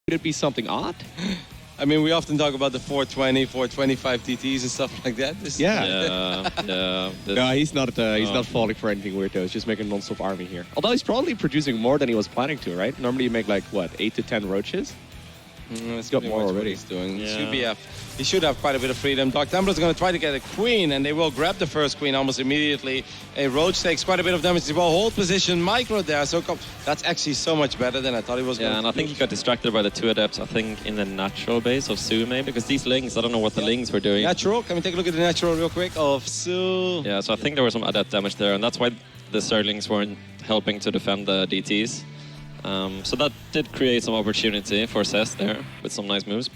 Could it be something odd? I mean, we often talk about the 420, 425 TTs and stuff like that. Yeah. No, he's not falling for anything weird though. He's just making non-stop army here. Although he's probably producing more than he was planning to, right? Normally you make like, what, 8 to 10 roaches? He's got more already. He's doing. Yeah. ZvP, he should have quite a bit of freedom. Dark Templar's going to try to get a queen, and they will grab the first queen almost immediately. A roach takes quite a bit of damage as well. Hold position, micro there. So that's actually so much better than I thought he was going to. Yeah, and I think he got distracted by the 2 adepts, I think, in the natural base of soO maybe, because these lings, I don't know what the lings were doing. Natural? Can we take a look at the natural real quick of soO? Yeah, so I think there was some adept damage there, and that's why the Zerglings weren't helping to defend the DTs. So that did create some opportunity for Zest there with some nice moves.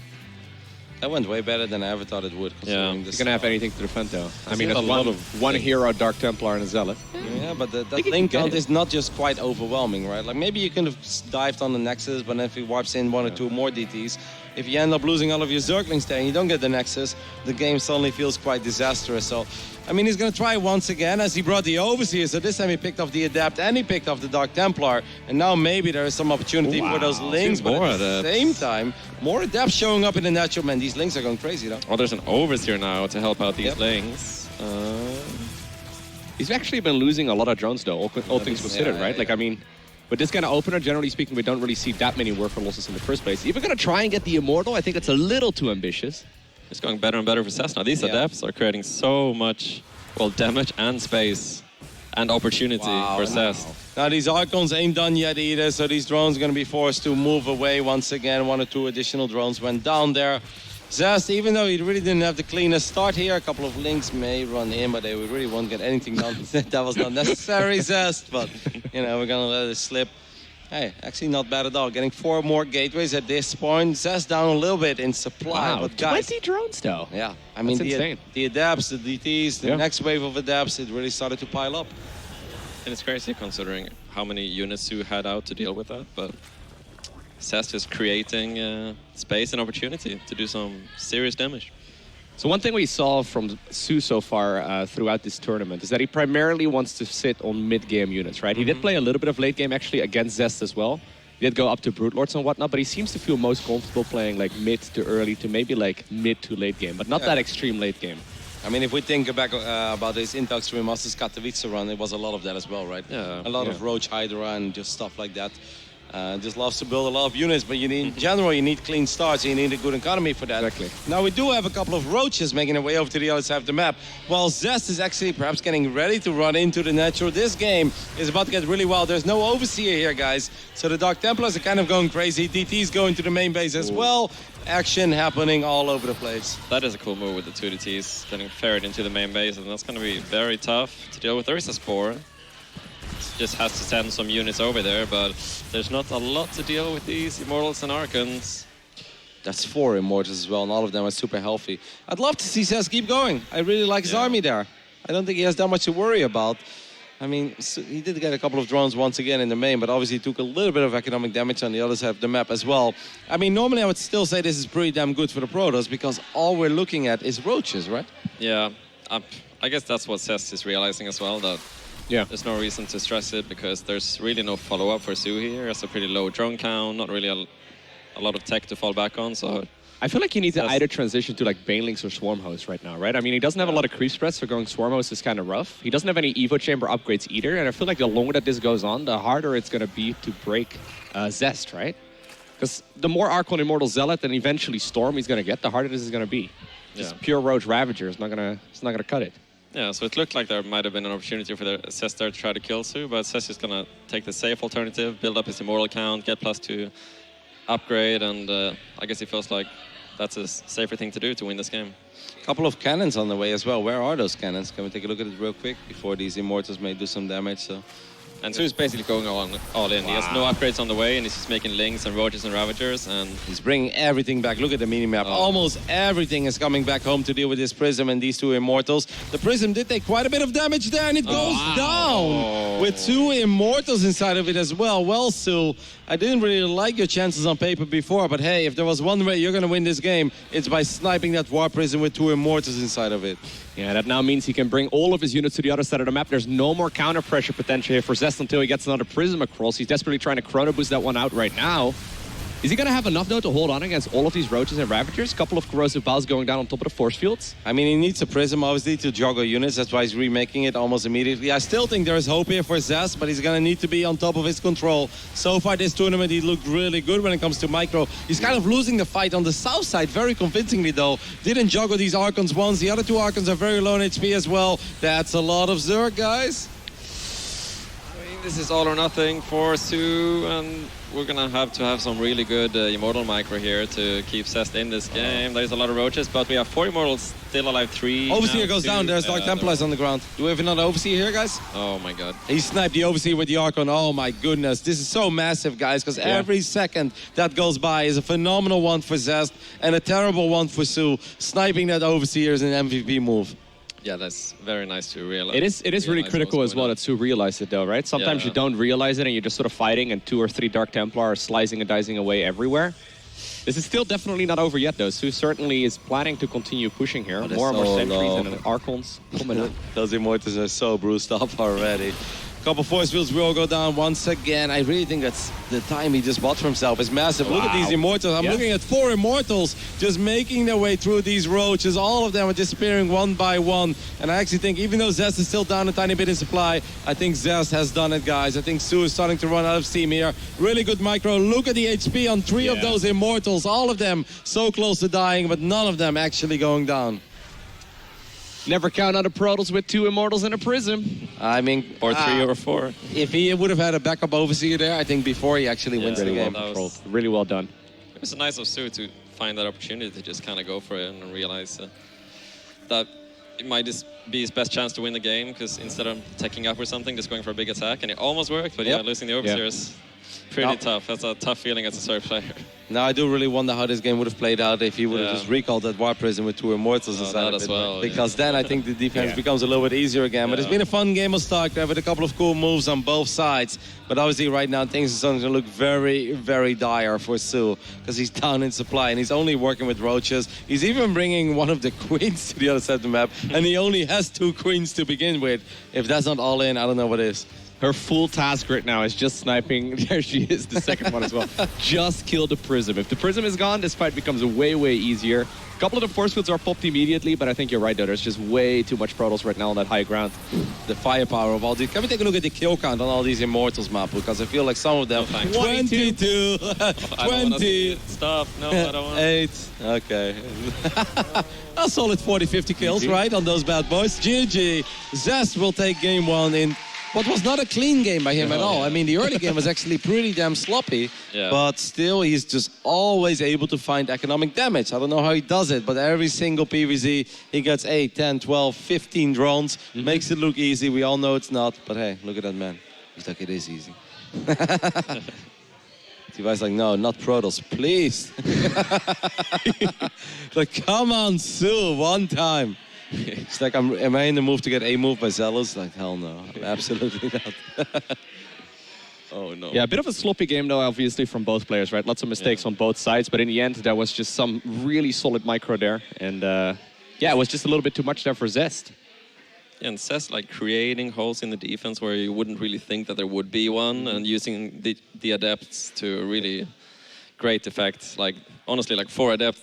That went way better than I ever thought it would. Yeah, you're gonna have anything to defend though. I mean, it's one hero, Dark Templar, and a Zealot. Yeah, but that link count is not just quite overwhelming, right? Like maybe you could have dived on the Nexus, but then if he wipes in 1 or 2 more DTs, if you end up losing all of your Zerglings there and you don't get the Nexus, the game suddenly feels quite disastrous. So, I mean, he's going to try once again as he brought the Overseer. So this time he picked off the Adept and he picked off the Dark Templar. And now maybe there is some opportunity for those Lings. But at the same time, more Adepts showing up in the natural. Man, these Lings are going crazy, though. Oh, there's an Overseer now to help out these Lings. He's actually been losing a lot of drones, though, all things considered, right? Like, I mean, with this kind of opener, generally speaking, we don't really see that many worker losses in the first place. If we're going to try and get the Immortal, I think it's a little too ambitious. It's going better and better for Zest now. These Adepts are creating so much, well, damage and space and opportunity for Zest. Now these Archons ain't done yet either, so these drones are going to be forced to move away once again. 1 or 2 additional drones went down there. Zest, even though he really didn't have the cleanest start here, a couple of Lings may run in, but they really won't get anything done. That was not necessary, Zest, but, you know, we're going to let it slip. Hey, actually not bad at all. Getting 4 more gateways at this point. Zest down a little bit in supply. Wow, but guys, 20 drones, though. Yeah, I mean, the Adepts, the DTs, the next wave of Adepts, it really started to pile up. And it's crazy considering how many units soO had out to deal with that, but Zest is creating space and opportunity to do some serious damage. So one thing we saw from soO so far throughout this tournament is that he primarily wants to sit on mid-game units, right? He did play a little bit of late game actually against Zest as well. He did go up to Brute Lords and whatnot, but he seems to feel most comfortable playing like mid to early to maybe like mid to late game, but not that extreme late game. I mean, if we think back about his Intox Masters Katowice run, it was a lot of that as well, right? Yeah. A lot of Roach Hydra and just stuff like that. Just loves to build a lot of units, but you need, in general, you need clean starts, you need a good economy for that. Exactly. Now, we do have a couple of Roaches making their way over to the other side of the map, while Zest is actually perhaps getting ready to run into the natural. This game is about to get really wild. There's no Overseer here, guys, so the Dark Templars are kind of going crazy. DT's going to the main base as well. Action happening all over the place. That is a cool move with the 2 DTs getting ferried into the main base, and that's going to be very tough to deal with. There is a Spore. Just has to send some units over there, but there's not a lot to deal with these Immortals and Archons. That's 4 Immortals as well, and all of them are super healthy. I'd love to see Zest keep going. I really like his army there. I don't think he has that much to worry about. I mean, he did get a couple of drones once again in the main, but obviously took a little bit of economic damage on the other side of the map as well. I mean, normally I would still say this is pretty damn good for the Protoss, because all we're looking at is Roaches, right? Yeah, I guess that's what Zest is realizing as well, that there's no reason to stress it because there's really no follow-up for soO here. It's a pretty low drone count, not really a lot of tech to fall back on. So I feel like he needs to either transition to like Banelings or Swarm Host right now, right? I mean, he doesn't have a lot of creep spreads, so going Swarm Host is kind of rough. He doesn't have any Evo Chamber upgrades either, and I feel like the longer that this goes on, the harder it's going to be to break Zest, right? Because the more Archon Immortal Zealot and eventually Storm he's going to get, the harder this is going to be. Just pure Roach Ravager is not going to cut it. Yeah, so it looked like there might have been an opportunity for the Zest there to try to kill soO, but Zest is going to take the safe alternative, build up his Immortal count, get +2 upgrade, and I guess he feels like that's a safer thing to do to win this game. A couple of cannons on the way as well. Where are those cannons? Can we take a look at it real quick before these Immortals may do some damage? So. And soO is basically going all in. He has no upgrades on the way, and he's just making Lings and Roaches and Ravagers, and he's bringing everything back. Look at the mini-map. Almost everything is coming back home to deal with this Prism and these 2 Immortals. The Prism did take quite a bit of damage there, and it goes down with 2 Immortals inside of it as well. Well, soO, I didn't really like your chances on paper before, but hey, if there was one way you're going to win this game, it's by sniping that War Prism with 2 Immortals inside of it. Yeah, that now means he can bring all of his units to the other side of the map. There's no more counter pressure potential here for Zest until he gets another Prism across. He's desperately trying to Chrono Boost that one out right now. Is he going to have enough, though, to hold on against all of these Roaches and Ravagers? Couple of Corrosive Bows going down on top of the force fields. I mean, he needs a Prism, obviously, to juggle units. That's why he's remaking it almost immediately. I still think there is hope here for Zest, but he's going to need to be on top of his control. So far this tournament, he looked really good when it comes to micro. He's kind of losing the fight on the south side very convincingly, though. Didn't juggle these Archons once. The other two Archons are very low in HP as well. That's a lot of Zerg, guys. I mean, this is all or nothing for soO, and we're gonna have to have some really good Immortal micro here to keep Zest in this game. There's a lot of Roaches, but we have 4 Immortals still alive, 3. Overseer goes down. There's Dark Templars on the ground. Do we have another Overseer here, guys? Oh my god. He sniped the Overseer with the Archon. Oh my goodness. This is so massive, guys, because every second that goes by is a phenomenal one for Zest and a terrible one for soO. Sniping that Overseer is an MVP move. Yeah, that's very nice to realize. It is really critical as well that soO realized it, though, right? Sometimes you don't realize it and you're just sort of fighting and 2 or 3 Dark Templar are slicing and dicing away everywhere. This is still definitely not over yet, though. soO certainly is planning to continue pushing here. More and more sentries and Archons coming up. Those Immortals are so bruised up already. Couple force fields will go down once again. I really think that's the time he just bought for himself is massive. Look at these Immortals. I'm looking at 4 Immortals just making their way through these Roaches. All of them are disappearing one by one. And I actually think even though Zest is still down a tiny bit in supply, I think Zest has done it, guys. I think soO is starting to run out of steam here. Really good micro. Look at the HP on 3 of those Immortals. All of them so close to dying, but none of them actually going down. Never count out a Protoss with 2 Immortals and a Prism. I mean, or 3 or 4. If he would have had a backup Overseer there, I think before he actually wins the game. Really well done. It was nice of soO to find that opportunity to just kind of go for it and realize that it might just be his best chance to win the game, because instead of taking up or something, just going for a big attack, and it almost worked, but losing the Overseer is pretty tough. That's a tough feeling as a Zerg player. Now, I do really wonder how this game would have played out if he would have just recalled that War Prism with 2 Immortals inside of it. Because then I think the defense becomes a little bit easier again. But it's been a fun game of StarCraft with a couple of cool moves on both sides. But obviously right now things are starting to look very, very dire for soO, because he's down in supply and he's only working with Roaches. He's even bringing one of the Queens to the other side of the map, and he only has 2 Queens to begin with. If that's not all in, I don't know what is. Her full task right now is just sniping. There she is, the second one as well. Just kill the Prism. If the Prism is gone, this fight becomes way, way easier. A couple of the force fields are popped immediately, but I think you're right, though. There's just way too much Protoss right now on that high ground. The firepower of all these. Can we take a look at the kill count on all these Immortals, map? Because I feel like some of them... 22. 20. Stop. No, I don't want 8. Okay. A solid 40, 50 kills, right, on those bad boys. GG. Zest will take game 1 in what was not a clean game by him at all. I mean, the early game was actually pretty damn sloppy, but still he's just always able to find economic damage. I don't know how he does it, but every single PvZ, he gets 8, 10, 12, 15 drones. Makes it look easy. We all know it's not, but hey, look at that man. He's like, it is easy. Device like, no, not Protoss, please. Like, come on, soO, one time. It's like, am I in the move to get a move by Zealous? Like, hell no, absolutely not. Oh no. Yeah, a bit of a sloppy game though, obviously, from both players, right? Lots of mistakes on both sides, but in the end, there was just some really solid micro there, and yeah, it was just a little bit too much there for Zest. Yeah, and Zest like creating holes in the defense where you wouldn't really think that there would be one, and using the adepts to really great effect. Like honestly, like 4 adepts.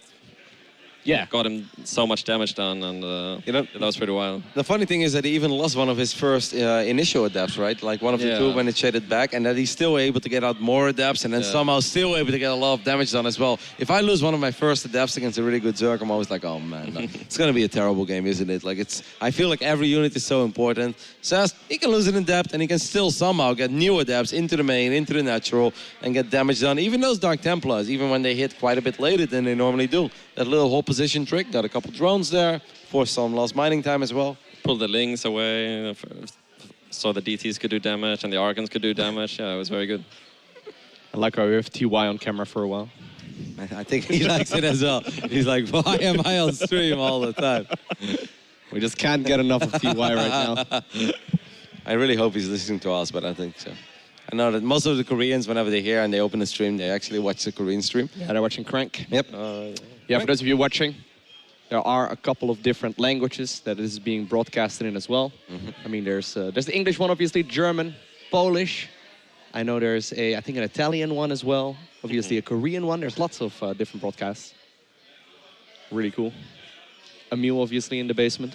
Yeah, got him so much damage done, and you know, that was pretty wild. The funny thing is that he even lost one of his first initial adepts, right? Like one of the 2 when it shaded back, and that he's still able to get out more adepts, and then somehow still able to get a lot of damage done as well. If I lose one of my first adepts against a really good Zerg, I'm always like, oh man, it's gonna be a terrible game, isn't it? Like I feel like every unit is so important. Zest, he can lose an adept, and he can still somehow get new adepts into the main, into the natural, and get damage done. Even those Dark Templars, even when they hit quite a bit later than they normally do. That little whole position trick, got a couple drones there, forced some lost mining time as well. Pulled the Lings away, so the DTs could do damage and the Archons could do damage. Yeah, it was very good. I like how we have TY on camera for a while. I think he likes it as well. He's like, why am I on stream all the time? We just can't get enough of TY right now. I really hope he's listening to us, but I think so. I know that most of the Koreans, whenever they're here and they open the stream, they actually watch the Korean stream. Yeah, they're watching Crank. Yep. Yeah, for those of you watching, there are a couple of different languages that is being broadcasted in as well. I mean, there's the English one, obviously, German, Polish. I know there's I think an Italian one as well. obviously a Korean one. There's lots of different broadcasts. Really cool. Emil, obviously, in the basement.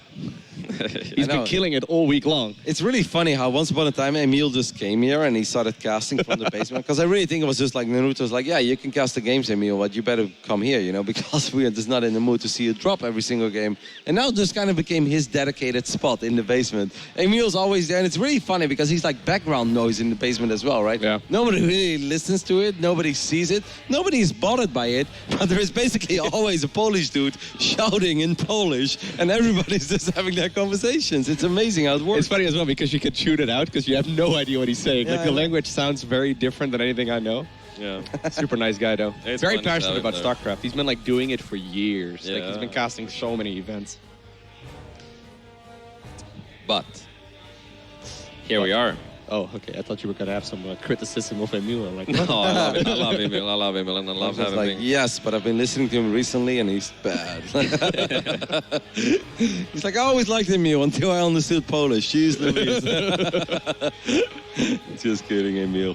He's been killing it all week long. It's really funny how once upon a time Emil just came here and he started casting from the basement. Because I really think it was just like Naruto's like, yeah, you can cast the games, Emil, but you better come here, you know, because we are just not in the mood to see you drop every single game. And now this kind of became his dedicated spot in the basement. Emil's always there, and it's really funny because he's like background noise in the basement as well, right? Yeah. Nobody really listens to it, nobody sees it, nobody is bothered by it, but there is basically always a Polish dude shouting in Polish, and everybody's just having their conversations. It's amazing how it works. It's funny as well because you can tune it out because you have no idea what he's saying. Yeah, like the language sounds very different than anything I know. Yeah. Super nice guy though. It's very fun to passionate have about him there. StarCraft. He's been like doing it for years. Like he's Yeah. been casting so many events. But here we are. Oh, okay. I thought you were gonna have some criticism of Emil. Like, No, I love him. I love Emil. I love Emil, and I I love was having like, him. yes, but I've been listening to him recently and he's bad. He's like, I always liked Emil until I understood Polish. Jeez Louise. Just kidding, Emil.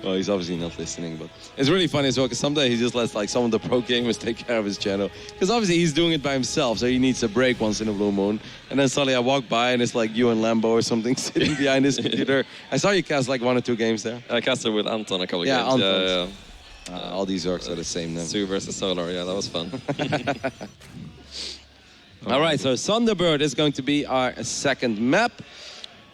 Well, he's obviously not listening, but it's really funny as well because someday he just lets like some of the pro gamers take care of his channel because obviously he's doing it by himself, so he needs a break once in a blue moon. And then suddenly I walk by and it's like you and Lambo or something sitting behind his computer. I saw you cast like 1 or 2 games there. I casted with Anton a couple Yeah, games. Anton. Yeah. All these orcs are the same then. soO versus Solar. Yeah, that was fun. All right, so Thunderbird is going to be our second map.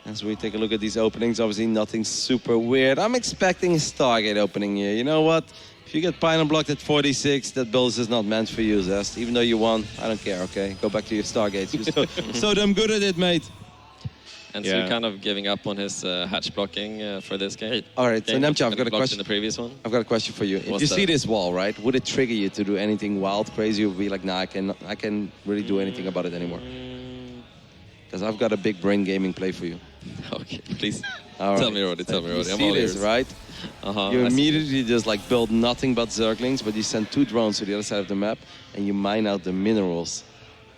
As we take a look at these openings, obviously nothing super weird. I'm expecting a Stargate opening here. You know what? If you get pylon blocked at 46, that build is just not meant for you, Zest. Even though you won, I don't care, okay? Go back to your Stargates. You're so damn good at it, mate. And Yeah. so kind of giving up on his hatch blocking for this game. All right, so Game Nemcha, I've that got a blocked question. in the previous one. I've got a question for you. If What's you see that? this wall, right, would it trigger you to do anything wild, crazy, or be like, nah, I can really do anything about it anymore? Because I've got a big brain gaming play for you. Okay, please. All Tell right. me, Roddy, tell me, You Roddy. I'm see all this, ears. right? Uh-huh. You I see. immediately just like build nothing but Zerglings, but you send 2 drones to the other side of the map and you mine out the minerals.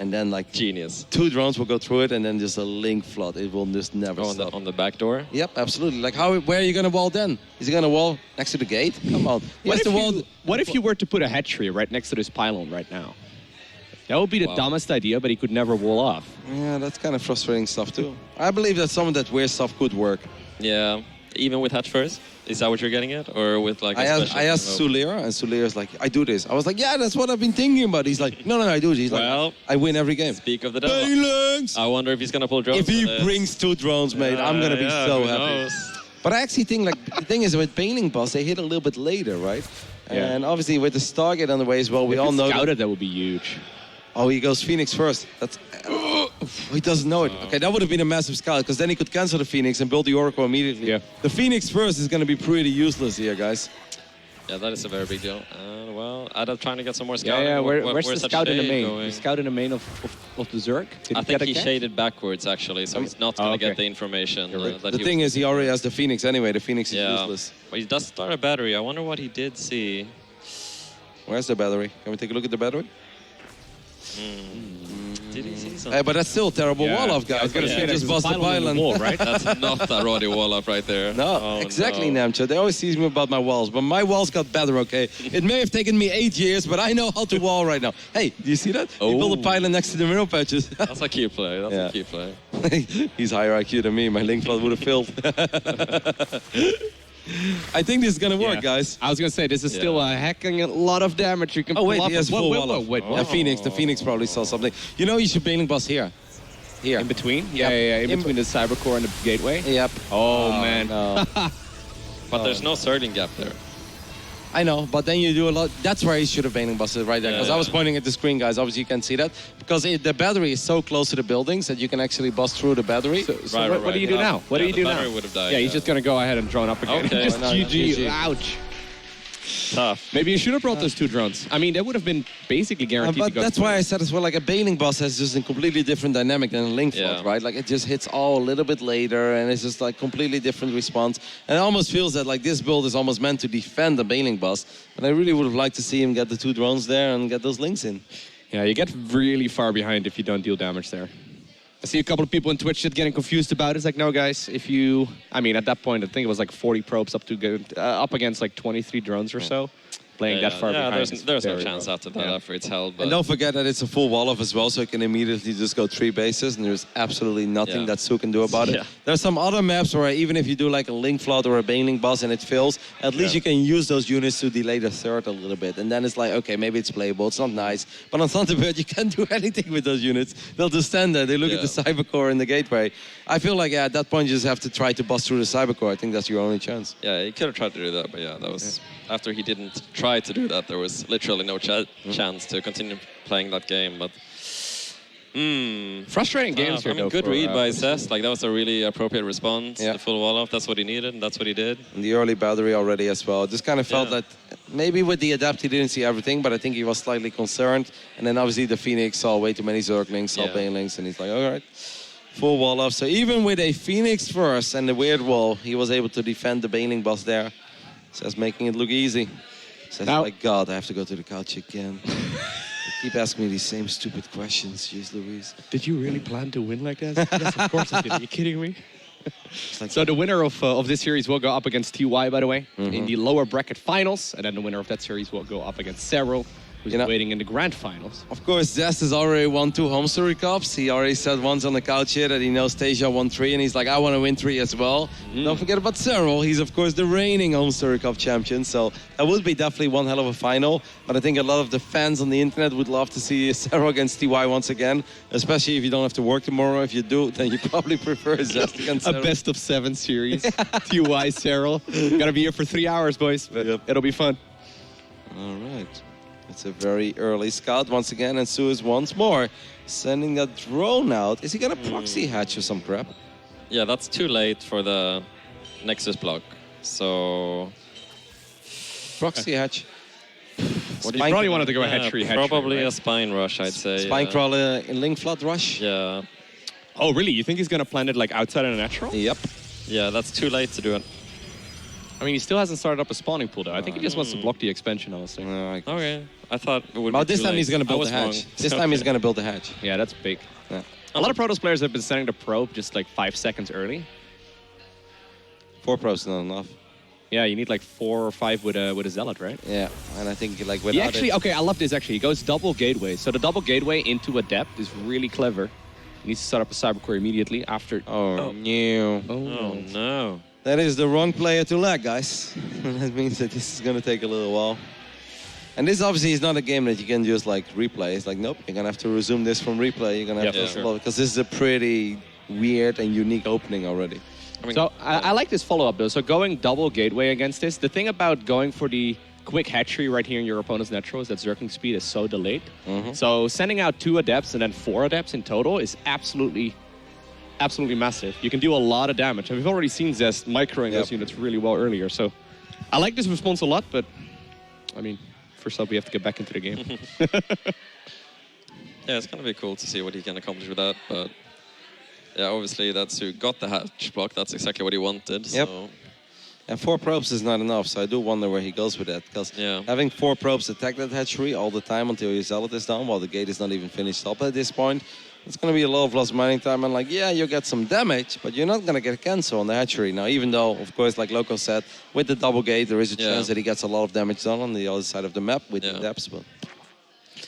And then like Genius. 2 drones will go through it and then just a link flood. It will just never Oh, stop. on the back door. Yep, absolutely. Like where are you gonna wall then? Is he gonna wall next to the gate? Come on. He has to wall. What if you were to put a hatchery right next to this pylon right now? That would be the Wow. dumbest idea, but he could never wall off. Yeah, that's kind of frustrating stuff too. I believe that some of that weird stuff could work. Yeah. Even with hatch first? Is that what you're getting at? Or with like a special I asked move? Sulir, and Sulir's like, I do this. I was like, yeah, that's what I've been thinking about. He's like, no, I do it. He's Well, like, I win every game. Speak of the devil. Phalanx! I wonder if he's gonna pull drones. If he for this. brings 2 drones, mate, I'm gonna be Yeah, so who happy. knows? But I actually think, like, the thing is with Bailing Boss, they hit a little bit later, right? Yeah. And obviously with the Stargate on the way as well, we If all it's know. scouted, that would be huge. Oh, he goes Phoenix first. That's. He doesn't know it. Okay, that would have been a massive scout because then he could cancel the Phoenix and build the Oracle immediately. Yeah. The Phoenix first is going to be pretty useless here, guys. Yeah, that is a very big deal. Well, Adam trying to get some more scouting. Yeah, where's the that scout in the shade main? going? The scout in the main of the Zerg? Did I he think get a he catch? shaded backwards actually, so he's not going to okay. get the information. That The he thing was- is, he already has the Phoenix anyway. The Phoenix is yeah, useless. but he does start a battery. I wonder what he did see. Where's the battery? Can we take a look at the battery? Did he see something? Hey, but that's still a terrible Yeah. wall-off, guys. I was gonna You say that just was bust the pylon in the pylon. wall, right? That's not a Roddy wall-up right there. No, Oh, exactly, no. Namcha. They always tease me about my walls, but my walls got better, okay? It may have taken me 8 years, but I know how to wall right now. Hey, do you see that? He built a Oh. pylon next to the mineral patches. That's a key play. That's Yeah. a key play. He's higher IQ than me. My link flood would have filled. I think this is gonna work, Yeah. guys. I was gonna say this is still hacking a lot of damage. You can Oh wait, pull he off has with- full wait, wall off. wait, The Phoenix probably saw something. You know, you should Bailing Boss here. Here. in between? Yep. In between the Cybercore and the gateway. Yep. Oh, man. No. But there's no surging gap there. I know, but then you do a lot. That's where he should have Bailing Bossed right there. Because Yeah. I was pointing at the screen, guys. Obviously, you can see that. Because the battery is so close to the buildings that you can actually bust through the battery. So Right, what do you do yeah. now? What do Yeah, you the do now? battery would have died, Yeah, he's yeah. just gonna go ahead and drone up again. Okay. Just No, GG. GG. Ouch. Tough. Maybe you should have brought those 2 drones. I mean, that would have been basically guaranteed But to go that's through. why I said as well, like a Bailing Boss has just a completely different dynamic than a Link Flood, Yeah. right? Like it just hits all a little bit later and it's just like completely different response. And it almost feels that like this build is almost meant to defend the Bailing Boss. And I really would have liked to see him get the 2 drones there and get those links in. Yeah, you get really far behind if you don't deal damage there. I see a couple of people in Twitch just getting confused about it. It's like, no, guys, if you... I mean, at that point, I think it was like 40 probes up against like 23 drones or so. playing that far behind. There's no very chance rough. after that after it's held. But And don't forget that it's a full wall-off as well, so you can immediately just go 3 bases, and there's absolutely nothing that soO can do about it. Yeah. There's some other maps where even if you do like a link flood or a baneling boss and it fails, at least you can use those units to delay the third a little bit. And then it's like, okay, maybe it's playable, it's not nice. But on Thunderbird, you can't do anything with those units. They'll just stand there, they look at the Cybercore in the gateway. I feel like at that point you just have to try to bust through the Cybercore. I think that's your only chance. yeah, he could have tried to do that, but yeah, that was after he didn't try to do that. There was literally no chance to continue playing that game. But Frustrating games here, I mean, though. good for, read by Zest. Like that was a really appropriate response. Yeah. The full wall off. That's what he needed, and that's what he did. And the early battery already as well. Just kind of felt that maybe with the adapt he didn't see everything, but I think he was slightly concerned. And then obviously the Phoenix saw way too many Zerglings, saw banelings, and he's like, all right, full wall off. So even with a Phoenix first and the weird wall, he was able to defend the baneling boss there. Says making it look easy. Says, Now- my God, I have to go to the couch again. They keep asking me these same stupid questions, jeez Louise. Did you really plan to win like that? Yes, of course I did. Are you kidding me? Like, So the winner of this series will go up against TY, by the way, in the lower bracket finals. And then the winner of that series will go up against Cyril, who's waiting in the grand finals. of course, Zest has already won 2 HomeStoryCups. He already said once on the couch here that he knows Tasia won 3, and he's like, I want to win 3 as well. Don't forget about Cyril. He's, of course, the reigning HomeStoryCup champion. So that would be definitely one hell of a final. But I think a lot of the fans on the internet would love to see Cyril against TY once again, especially if you don't have to work tomorrow. If you do, then you probably prefer Zest against A Cyril. best of 7 series. TY, Cyril. Gotta be here for 3 hours, boys. But it'll be fun. All right. It's a very early scout once again, and soO is once more sending that drone out. Is he gonna proxy hatch or some crap? Yeah, that's too late for the Nexus block. So Proxy hatch. You probably wanted to go hatchery, probably right? a spine rush, I'd say. Spine crawler in link flood rush. Yeah, Oh, really? You think he's gonna plant it like outside of the natural? Yep. yeah, that's too late to do it. I mean, he still hasn't started up a spawning pool, though. I think he just wants to block the expansion, honestly. Okay, I thought it would. Well, be this too time late. he's gonna I build was the hatch. wrong. This time he's gonna build the hatch. Yeah, that's big. Yeah. A lot of Protoss players have been sending the probe just like 5 seconds early. 4 probes not enough. Yeah, you need like 4 or 5 with a Zealot, right? Yeah, and I think like He without actually, it, okay, I love this actually. He goes double gateway. So the double gateway into Adept is really clever. He needs to set up a Cybercore immediately after. Oh, no. Oh no! That is the wrong player to lag, guys. That means that this is gonna take a little while. And this obviously is not a game that you can just like replay. It's like, nope, you're gonna have to resume this from replay. You're gonna have Yeah, to for sure. follow because this is a pretty weird and unique opening already. I mean, So I like this follow-up though. So going double gateway against this, the thing about going for the quick hatchery right here in your opponent's natural is that Zergling speed is so delayed. So sending out 2 Adepts and then 4 Adepts in total is absolutely massive. You can do a lot of damage. And we've already seen Zest microing those units really well earlier. So I like this response a lot, but I mean, first up we have to get back into the game. yeah, it's gonna be cool to see what he can accomplish with that. But yeah, obviously that's who got the hatch block. That's exactly what he wanted. Yep. So And 4 probes is not enough, so I do wonder where he goes with that. Because having 4 probes attack that hatchery all the time until your Zealot is down, while the gate is not even finished up at this point, it's going to be a lot of lost mining time. And like, yeah, you get some damage, but you're not going to get a cancel on the hatchery. Now, even though, of course, like Loco said, with the double gate, there is a chance that he gets a lot of damage done on the other side of the map with the depths. But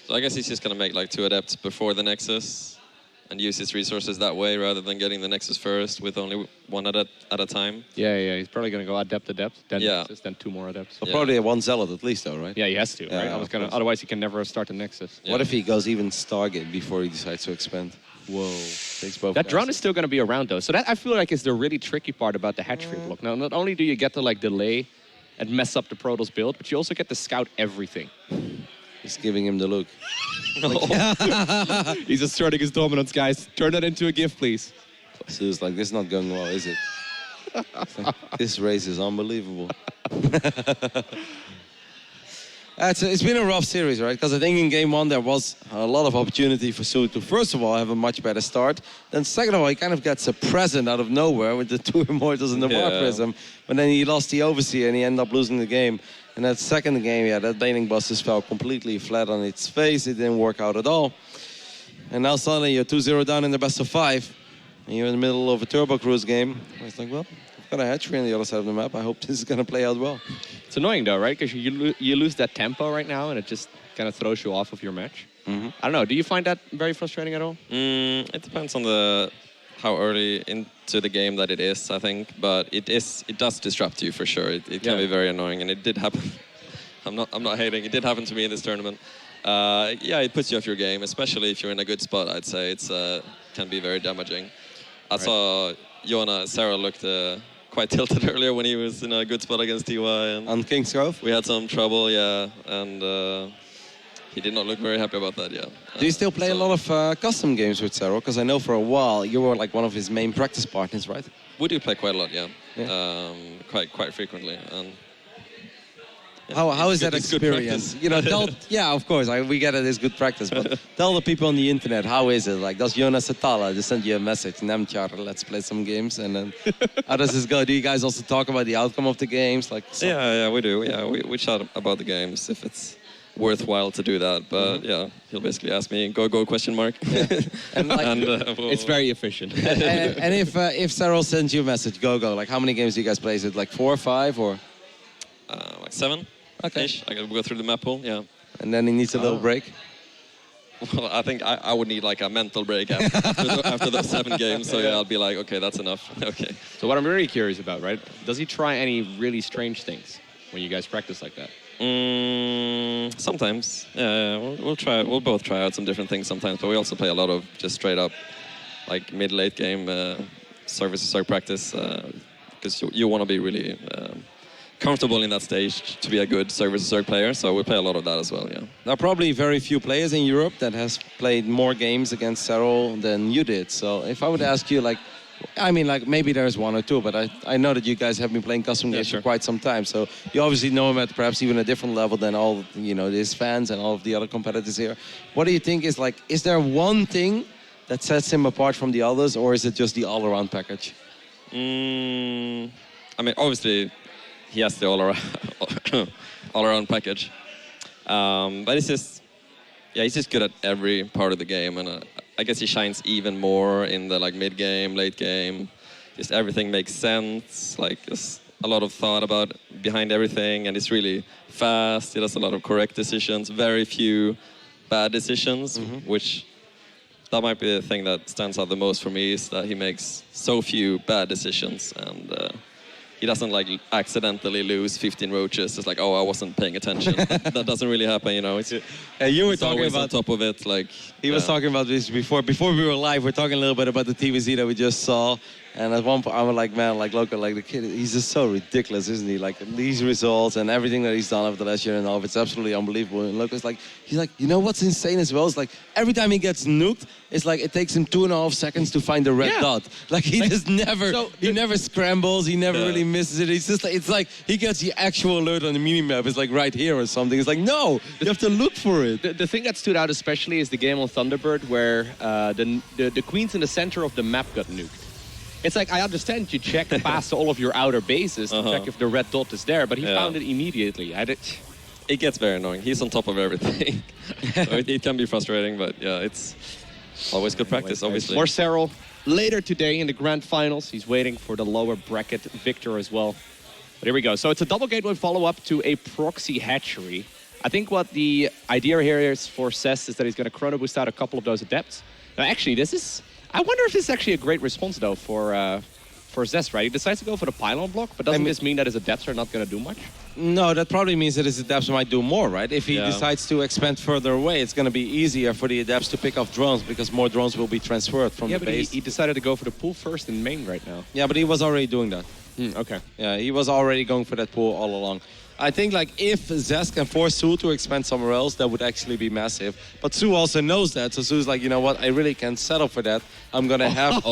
So I guess he's just gonna make like 2 Adepts before the Nexus and use his resources that way rather than getting the Nexus first with only 1 at a time. Yeah, he's probably going to go Adept, then Yeah. Nexus, then 2 more Adepts. so probably a 1 Zealot at least, though, right? Yeah, he has to, right? Yeah, I was of gonna, course. otherwise he can never start the Nexus. What if he goes even Stargate before he decides to expand? Whoa. Takes both That drone guys. is still going to be around, though. So that, I feel like, is the really tricky part about the hatchery block. Now, not only do you get to, like, delay and mess up the Protoss build, but you also get to scout everything. He's giving him the look. He's asserting his dominance, guys. Turn that into a gift, please. So it's like, this is not going well, is it? It's like, this race is unbelievable. It's been a rough series, right? Because I think in game 1 there was a lot of opportunity for soO to, first of all, have a much better start. Then second of all, he kind of gets a present out of nowhere with the 2 Immortals and the War Prism. But then he lost the Overseer and he ended up losing the game. And that second game, that Baneling boss just fell completely flat on its face. It didn't work out at all. And now suddenly you're 2-0 down in the best of 5. And you're in the middle of a Turbo Cruise game. It's like, well, of got a hatchery on the other side of the map. I hope this is going to play out well. It's annoying though, right? Because you lose that tempo right now, and it just kind of throws you off of your match. I don't know. Do you find that very frustrating at all? It depends on how early into the game that it is, I think. But it does disrupt you for sure. It can be very annoying, and it did happen. I'm not hating. It did happen to me in this tournament. It puts you off your game, especially if you're in a good spot. I'd say it's can be very damaging. I saw Jona Sarah looked quite tilted earlier when he was in a good spot against TY. And on King's Grove? We had some trouble, and he did not look very happy about that, Do you still play a lot of custom games with Sarah? Because I know for a while you were like one of his main practice partners, right? We do play quite a lot, quite frequently. And how is that experience? You know, of course, we get it. It's good practice. But tell the people on the internet, how is it? Like, does Jonas Satala just send you a message, Namchar, let's play some games, and then how does this go? Do you guys also talk about the outcome of the games? Like, we do. Yeah, we chat about the games if it's worthwhile to do that. But he'll basically ask me, go question mark. And it's very efficient. and if Sarah sends you a message, go. Like, how many games do you guys play? Is it like 4 or 5 or? Like 7. Okay. I gotta go through the map pool, And then he needs a little break? Well, I think I would need like a mental break after those 7 games. So I'll be like, okay, that's enough. Okay. So what I'm really curious about, right? Does he try any really strange things when you guys practice like that? Sometimes. We'll try. We'll both try out some different things sometimes. But we also play a lot of just straight up, like mid-late game service practice because you want to be really comfortable in that stage to be a good service player, so we play a lot of that as well, There are probably very few players in Europe that has played more games against Sarah than you did. So if I would ask you, like, maybe there's 1 or 2, but I know that you guys have been playing custom games for quite some time, so you obviously know him at perhaps even a different level than all, his fans and all of the other competitors here. What do you think is there one thing that sets him apart from the others, or is it just the all-around package? Obviously, he has the all-around package, but he's just good at every part of the game, and I guess he shines even more in the mid-game, late game. Just everything makes sense. There's a lot of thought behind everything, and it's really fast. He does a lot of correct decisions, very few bad decisions, which that might be the thing that stands out the most for me, is that he makes so few bad decisions, and he doesn't accidentally lose 15 roaches. It's like, oh, I wasn't paying attention. That doesn't really happen, It's, you were talking about on top of it. He was talking about this before we were live. We're talking a little bit about the TVZ that we just saw. And at one point, I was like, man, Loco, the kid, he's just so ridiculous, isn't he? These results and everything that he's done over the last year and a half, it's absolutely unbelievable. And Loco's he's like, you know what's insane as well? It's every time he gets nuked, it's it takes him 2.5 seconds to find the red dot. He just never, he never scrambles, he never really misses it. It's just he gets the actual alert on the minimap. It's right here or something. It's no, you have to look for it. The thing that stood out especially is the game on Thunderbird where the queens in the center of the map got nuked. It's I understand you check past all of your outer bases to check if the red dot is there, but he found it immediately. It gets very annoying. He's on top of everything. So it can be frustrating, but it's always good practice, obviously. More Cyril later today in the grand finals. He's waiting for the lower bracket victor as well. But here we go. So it's a double gateway follow-up to a proxy hatchery. I think what the idea here is for Zest is that he's going to chrono boost out a couple of those adepts. Now, actually, I wonder if this is actually a great response, though, for Zest, right? He decides to go for the pylon block, but doesn't this mean that his adepts are not going to do much? No, that probably means that his adepts might do more, right? If he decides to expand further away, it's going to be easier for the adepts to pick off drones because more drones will be transferred from the base. He decided to go for the pool first in main right now. Yeah, but he was already doing that. Okay. Yeah, he was already going for that pool all along. I think if Zest can force soO to expand somewhere else, that would actually be massive. But soO also knows that, so soO's you know what, I really can't settle for that. I'm gonna have...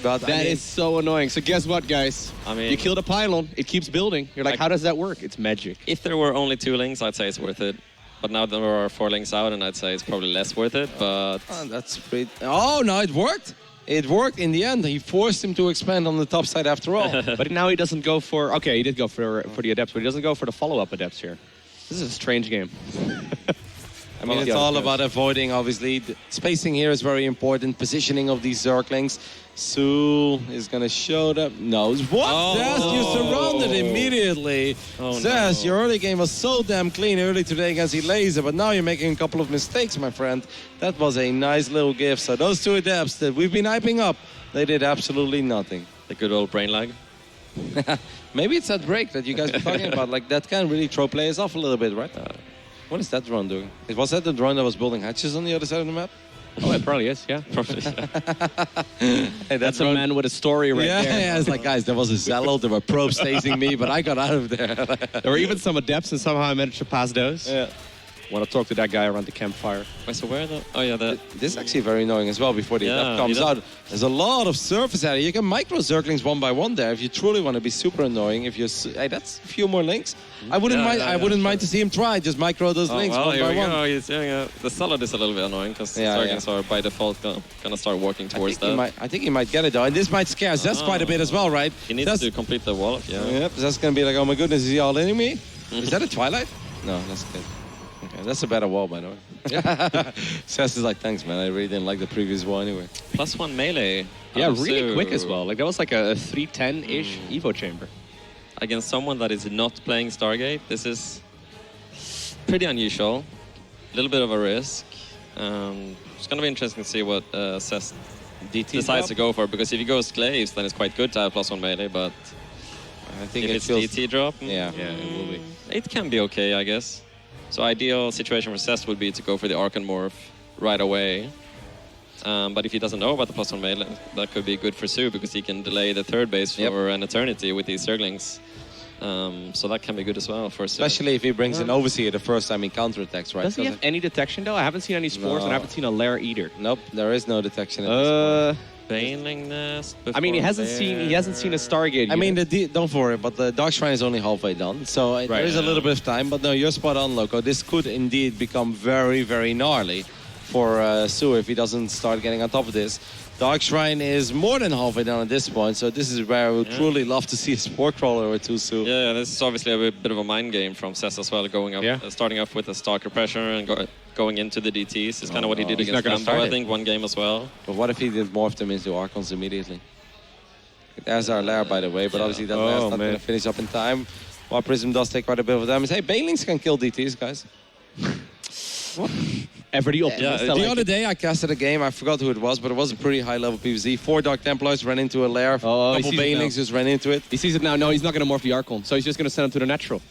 That is so annoying. So guess what, guys? You kill the pylon, it keeps building. You're how does that work? It's magic. If there were only 2 links, I'd say it's worth it. But now there are 4 links out, and I'd say it's probably less worth it, but... that's pretty... Oh, no, it worked! It worked in the end. He forced him to expand on the top side after all. But now he doesn't go for... Okay, he did go for the adepts, but he doesn't go for the follow-up adepts here. This is a strange game. I mean, it's all about avoiding, obviously. The spacing here is very important. Positioning of these Zerglings. soO is going to show them. No. What? Zest, you surrounded immediately. Zest, your early game was so damn clean early today against Elaser, but now you're making a couple of mistakes, my friend. That was a nice little gift. So those two adepts that we've been hyping up, they did absolutely nothing. The good old brain lag. Maybe it's that break that you guys were talking about. Like, that can really throw players off a little bit, right? What is that drone doing? Was that the drone that was building hatches on the other side of the map? Oh, it probably is, yeah. Probably. Hey, that's a man with a story right there. Yeah, it's like, guys, there was a Zello, there were probes chasing me, but I got out of there. There were even some adepts, and somehow I managed to pass those. Yeah. Want to talk to that guy around the campfire. Wait, so where the... Oh, yeah, the... This is actually very annoying as well before the adept comes out. There's a lot of surface area. You can micro Zerglings one by one there if you truly want to be super annoying. If you hey, that's a few more links. I wouldn't mind. I wouldn't mind to see him try. Just micro those links one by one. Go. He's doing the solid is a little bit annoying because Zerglings are by default gonna start working towards that. I think he might get it though, and this might scare Zest quite a bit as well, right? He needs to complete the wall. Yeah. Yep. That's gonna be like, oh my goodness, is he all in me? Is that a Twilight? No, that's good. Okay, that's a better wall, by the way. Yeah. Zest is like, thanks, man. I really didn't like the previous wall anyway. +1 melee. Yeah, really quick as well. Like, that was like a 310-ish Evo chamber. Against someone that is not playing Stargate, this is pretty unusual. A little bit of a risk. It's going to be interesting to see what Zest decides to go for, because if he goes Glaives, then it's quite good to have +1 melee, but I think if it's DT drop, yeah, it will be. It can be okay, I guess. So ideal situation for Zest would be to go for the Archon Morph right away. But if he doesn't know about the +1 melee, that could be good for soO, because he can delay the third base for an eternity with these Zerglings. So that can be good as well for soO. Especially if he brings an Overseer the first time he counterattacks, right? Does he have any detection though? I haven't seen any spores and I haven't seen a lair either. Nope, there is no detection at this point. Baneling Nest. I mean, he hasn't seen a Stargate. I mean, don't worry, but the Dark Shrine is only halfway done, so there is a little bit of time. But no, you're spot on, Loco. This could indeed become very, very gnarly for soO if he doesn't start getting on top of this. Dark Shrine is more than halfway done at this point, so this is where I would truly love to see a Spore Crawler or two soO. Yeah, this is obviously a bit of a mind game from Zest as well, going up, starting off with a Stalker pressure and going into the DTs. It's kind of what he did against Rambo, I think, one game as well. But what if he did morph them into Archons immediately? There's our lair, by the way, but obviously that lair's not going to finish up in time. While Prism does take quite a bit of damage. Hey, Banelings can kill DTs, guys. What? The other day I casted a game, I forgot who it was, but it was a pretty high level PvZ. 4 Dark Templars ran into a lair, a couple Banelings just ran into it. He sees it now. No, he's not going to morph the Archon, so he's just going to send him to the natural.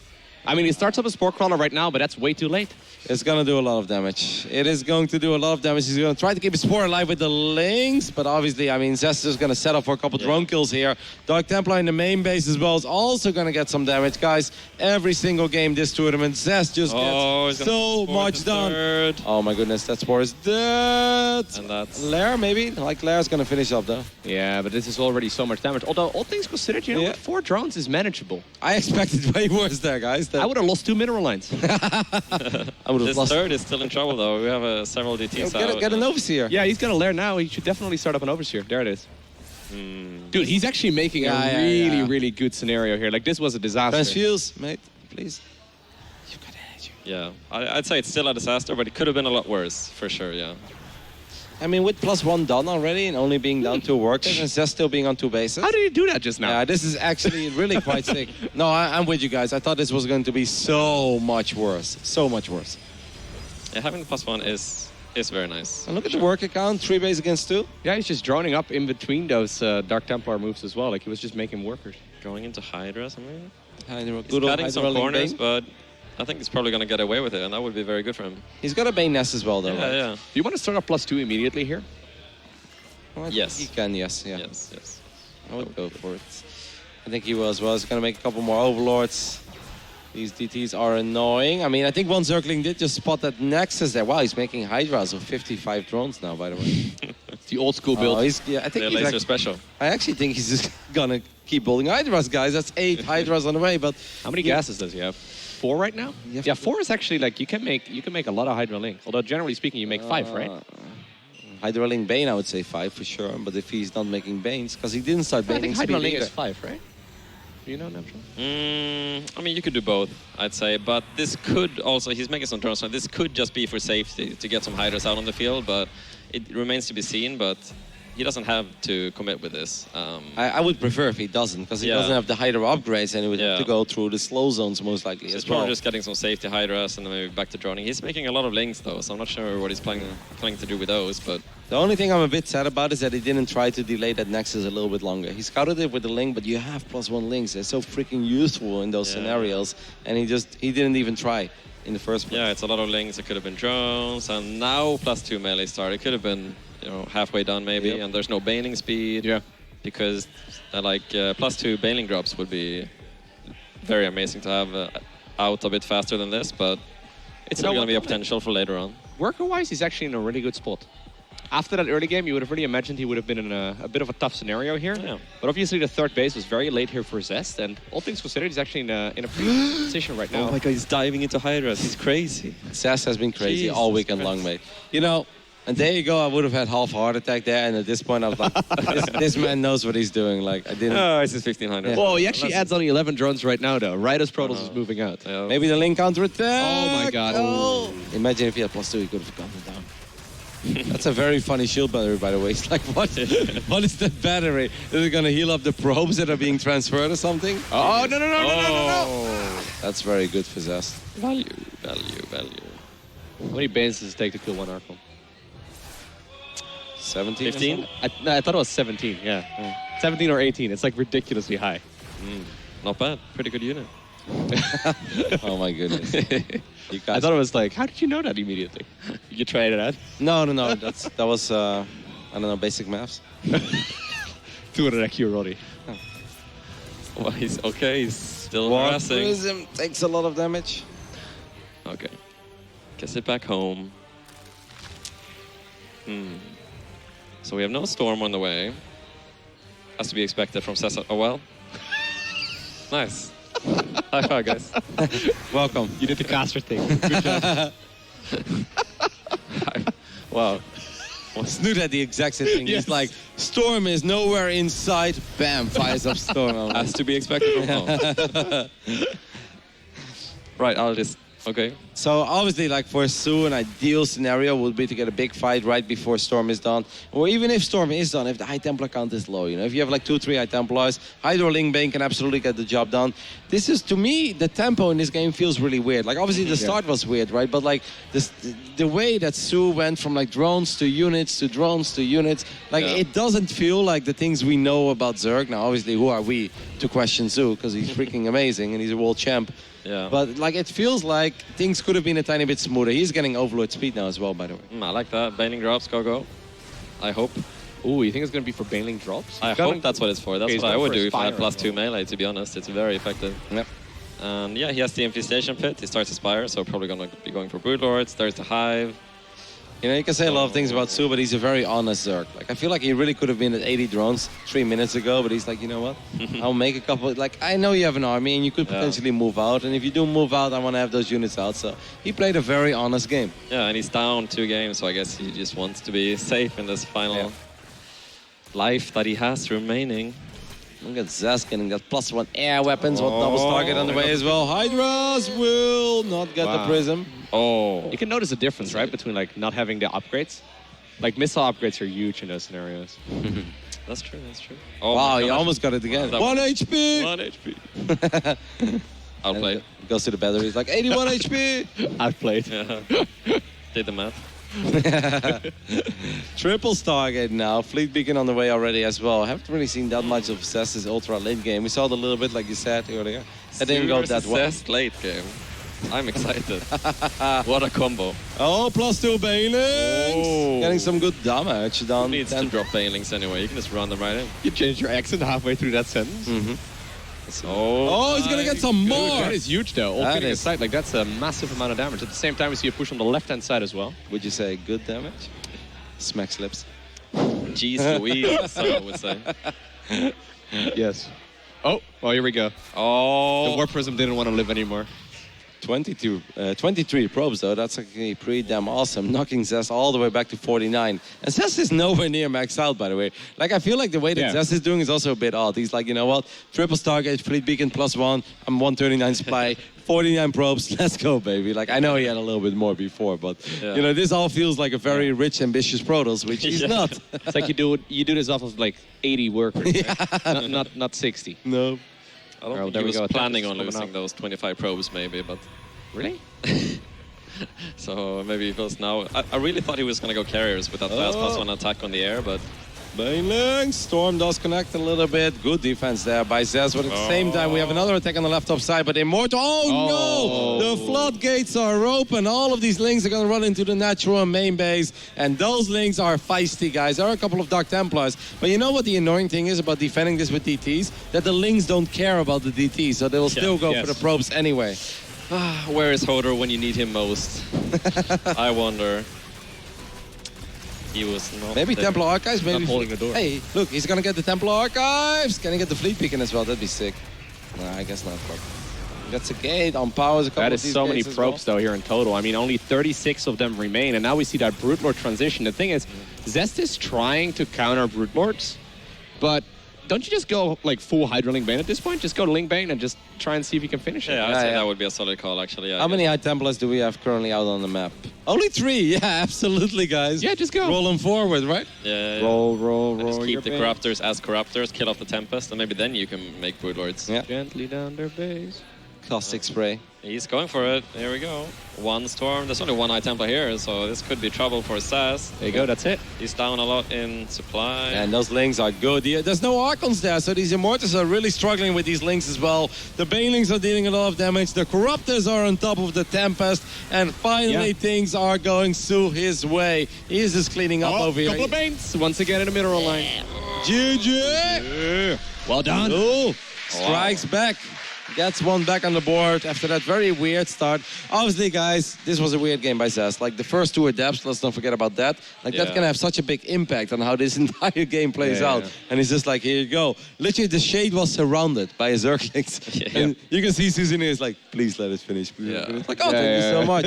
I mean, he starts up a Spore Crawler right now, but that's way too late. It's going to do a lot of damage. It is going to do a lot of damage. He's going to try to keep his Spore alive with the links, but obviously, I mean, Zest is going to set up for a couple drone kills here. Dark Templar in the main base as well is also going to get some damage. Guys, every single game this tournament, Zest just gets so much done. Oh my goodness, that Spore is dead. And that's... Lair, maybe? Like, Lair's going to finish up, though. Yeah, but this is already so much damage. Although, all things considered, you know, with 4 drones is manageable. I expected way worse there, guys. I would have lost 2 mineral lines. I would have lost. Third is still in trouble, though. We have several DTs out. Get an Overseer. Yeah, he's going to lair now. He should definitely start up an Overseer. There it is. Dude, he's actually making a really good scenario here. Like, this was a disaster. Transfuse, mate, please. You've got energy. Yeah, I'd say it's still a disaster, but it could have been a lot worse, for sure, yeah. I mean, with +1 done already and only being down 2 workers and Zest still being on 2 bases. How did you do that just now? Yeah, this is actually really quite sick. No, I'm with you guys. I thought this was going to be so much worse. So much worse. Yeah, having the +1 is very nice. And look at the worker count, 3 base against 2. Yeah, he's just droning up in between those Dark Templar moves as well. Like, he was just making workers. Going into Hydra, something. Hydra, he's cutting some corners, but I think he's probably going to get away with it, and that would be very good for him. He's got a Bane Nest as well, though, right? Yeah. Do you want to start up +2 immediately here? Well, yes. He can, yes. Yes. I would go for it. I think he will as well. He's going to make a couple more Overlords. These DTs are annoying. I mean, I think one Zergling did just spot that Nexus there. Wow, he's making Hydras of 55 drones now, by the way. The old school build. I think he's laser special. I actually think he's just going to keep building Hydras, guys. That's 8 Hydras on the way, but... How many gases does he have? 4 right now? Yeah, 4 is actually like, you can make a lot of Hydra links. Although generally speaking, you make 5, right? Hydra Link Bane, I would say 5 for sure. But if he's not making Banes, because he didn't start Baning I think Hydra Link is 5, right? Do you know, Neptune? I mean, you could do both, I'd say. But this could also, he's making some drones, so this could just be for safety to get some hiders out on the field, but it remains to be seen. But he doesn't have to commit with this. I would prefer if he doesn't, because he doesn't have the hider upgrades, and he would have to go through the slow zones most likely so as it's probably well. just getting some safety hiders and then maybe back to droning. He's making a lot of links though, so I'm not sure what he's planning to do with those. But the only thing I'm a bit sad about is that he didn't try to delay that Nexus a little bit longer. He scouted it with the link, but you have +1 links. They're so freaking useful in those scenarios, and he didn't even try in the first place. Yeah, it's a lot of links. It could have been drones, and now +2 melee start. It could have been halfway done maybe, and there's no baning speed. Yeah. Because +2 baning drops would be very amazing to have out a bit faster than this, but it's still going to be a potential for later on. Worker-wise, he's actually in a really good spot. After that early game, you would have really imagined he would have been in a bit of a tough scenario here. Yeah. But obviously the third base was very late here for Zest, and all things considered, he's actually in a pretty good position right now. Oh my god, he's diving into Hydras. He's crazy. Zest has been crazy Jesus all weekend long, mate. You know, and there you go, I would have had half a heart attack there, and at this point I was like, this man knows what he's doing. Like, I didn't... Oh, it's his 1500. Yeah. Whoa, he actually adds only 11 drones right now, though, right as Protoss is moving out. Yeah. Maybe the link counter attack. Oh my god. Oh. Imagine if he had +2, he could have gotten it down. That's a very funny shield battery, by the way. It's like, what is that battery? Is it going to heal up the probes that are being transferred or something? Oh, no. That's very good for Zest. Value. How many banes does it take to kill one Archon? 17? 15? I thought it was 17, yeah. 17 or 18. It's like ridiculously high. Not bad. Pretty good unit. Oh my goodness. You guys... I thought it was like, how did you know that immediately? You tried it out? No. That was, I don't know, basic maths. 200 IQ already. Well, he's okay. He's still Warp harassing. Prism takes a lot of damage. Okay. Gets it back home. So we have no storm on the way. As to be expected from Cesar. Oh well. Nice. High five, guys. Welcome. You did the caster thing. Good job. Wow. Snoot had the exact same thing. Yes. He's like, storm is nowhere in sight. Bam, fires up storm. As to be expected from home. Right, I'll just... Okay. So obviously, like for soO, an ideal scenario would be to get a big fight right before Storm is done. Or even if Storm is done, if the High Templar count is low. You know, if you have like 2-3 High Templars, Hydro Ling Bane can absolutely get the job done. This is, to me, the tempo in this game feels really weird. Like obviously the start was weird, right? But like the way that soO went from like drones to units to drones to units, like it doesn't feel like the things we know about Zerg. Now, obviously, who are we to question soO? Because he's freaking amazing and he's a world champ. Yeah. But like it feels like things could have been a tiny bit smoother. He's getting overload speed now as well, by the way. I like that. Baning drops, go. I hope. Ooh, you think it's going to be for baneling drops? I hope that's what it's for. That's Okay, what I would do if I had Spire +2 melee, to be honest. It's very effective. Yep. And yeah, he has the Infestation Pit. He starts Aspire, so probably going to be going for Broodlords. There's the Hive. You know, you can say a lot of things about soO, but he's a very honest Zerg. Like, I feel like he really could have been at 80 drones 3 minutes ago, but he's like, you know what? I'll make a couple. Like, I know you have an army and you could potentially move out, and if you do move out, I want to have those units out. So he played a very honest game. Yeah, and he's down 2 games, so I guess he just wants to be safe in this final life that he has remaining. Look at Zest getting that +1 air weapons, what double target on the way as well. Hydras will not get the prism. Oh. You can notice a difference, right, between like not having the upgrades. Like missile upgrades are huge in those scenarios. That's true. Oh wow, he almost got it again. 1 HP! 1 HP. Outplayed. Goes to the battery, he's like 81 HP! Outplayed. Yeah. Did the math. Triple Stargate now. Fleet Beacon on the way already as well. I haven't really seen that much of Zest's ultra late game. We saw it a little bit, like you said earlier. It didn't go that well. Zest late game. I'm excited. What a combo. Oh, +2 Banelings! Oh. Getting some good damage down. Who needs to drop Banelings anyway? You can just run them right in. You change your accent halfway through that sentence. Oh, he's gonna get some more! That is huge though. All That kidding is- aside, like that's a massive amount of damage. At the same time, we see a push on the left-hand side as well. Would you say good damage? Smack slips. Jeez Louise, so I would say. Yes. Oh, here we go. The Oh. War Prism didn't want to live anymore. 23 probes, though. That's actually pretty damn awesome. Knocking Zest all the way back to 49. And Zest is nowhere near maxed out, by the way. Like, I feel like the way that Zest is doing is also a bit odd. He's like, you know what? Triple Stargate, Fleet Beacon +1. I'm 139 supply. 49 probes. Let's go, baby. Like, I know he had a little bit more before, but, you know, this all feels like a very rich, ambitious Protoss, which he's not. It's like you do this off of like 80 workers, right? not 60. No. I don't think he was planning on losing those 25 probes, maybe, but... Really? So maybe he feels now... I really thought he was going to go carriers with that fast +1 attack on the air, but... Baneling, Storm does connect a little bit. Good defense there by Zest, but at the same time, we have another attack on the left top side, but Immortal... Oh, no! The floodgates are open. All of these Lings are going to run into the natural main base, and those Lings are feisty, guys. There are a couple of Dark Templars, but you know what the annoying thing is about defending this with DTs? That the Lings don't care about the DTs, so they will still go for the probes anyway. Where is Hodor when you need him most? I wonder. He was not maybe there. Templar Archives, maybe. Not holding the door. Hey, look, he's gonna get the Templar Archives. Can he get the Fleet Beacon as well? That'd be sick. Nah, I guess not. But that's a gate on powers. A couple That of is these so many gates as probes, though, here in total. I mean, only 36 of them remain, and now we see that Brute Lord transition. The thing is, Zest is trying to counter Brute Lords, but don't you just go, like, full Hydra Link Bane at this point? Just go to Link Bane and just try and see if you can finish it. Yeah, I'd say that would be a solid call, actually. How many High Templars do we have currently out on the map? Only 3. Yeah, absolutely, guys. Yeah, just go. Roll them forward, right? Yeah. Roll, And just keep your the base. Corruptors as Corruptors, kill off the Tempest, and maybe then you can make Brood Lords. Yeah. Gently down their base. Caustic Spray. He's going for it. Here we go. One Storm. There's only one High Templar here, so this could be trouble for Zest. There you go, that's it. He's down a lot in supply. And those Lings are good. Yeah, there's no Archons there, so these Immortals are really struggling with these Lings as well. The Banelings are dealing a lot of damage. The Corruptors are on top of the Tempest. And finally, things are going soO his way. He is just cleaning up over here. Couple of Banes. Once again in the mineral line. GG! Well done. Oh, strikes back. Gets one back on the board after that very weird start. Obviously, guys, this was a weird game by Zest. Like, the first 2 adepts, let's not forget about that. Like, that can have such a big impact on how this entire game plays out. And it's just like, here you go. Literally, the shade was surrounded by Zerglings. And you can see Susan is like, please let us finish. Please let us finish. Like, oh, thank you so much.